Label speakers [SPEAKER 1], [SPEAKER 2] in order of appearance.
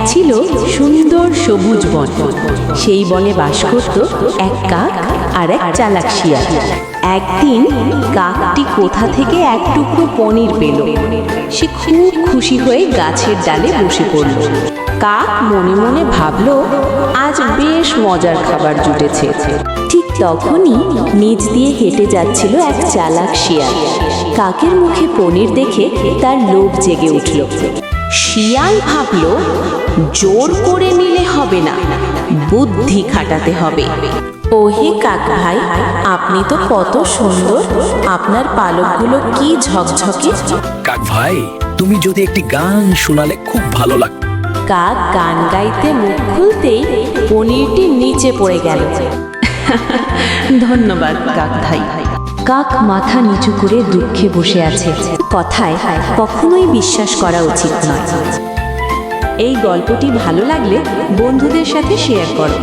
[SPEAKER 1] ছিল সুন্দর সবুজ বন। সেই বনে বাস করত এক কাক আর এক চালাক শিয়াল। একদিন কাকটি কোথা থেকে এক টুকরো পনির পেল। সে খুব খুশি হয়ে গাছের ডালে বসে পড়ল। কাক মনে মনে ভাবল, আজ বেশ মজার খাবার জুটেছে। ঠিক তখনই নিচ দিয়ে হেঁটে যাচ্ছিল এক চালাক শিয়াল। কাকের মুখে পনির দেখে তার লোভ জেগে উঠল। শিয়াল ভাবল, জোর করে নিলে হবে না, বুদ্ধি খাটাতে হবে। ওহে কাক ভাই, আপনি তো কত সুন্দর, আপনার পালকগুলো কি ঝকঝকে।
[SPEAKER 2] কাক ভাই, তুমি যদি একটি গান শোনালে খুব ভালো লাগতো।
[SPEAKER 1] কাক গান গাইতে মুখ খুলতেই পনিরটি নিচে পড়ে গেল। ধন্যবাদ কাক ভাই। কাক মাথা নিচু করে দুঃখে বসে আছে। কথায় কখনোই বিশ্বাস করা উচিত নয়। এই গল্পটি ভালো লাগলে বন্ধুদের সাথে শেয়ার করো।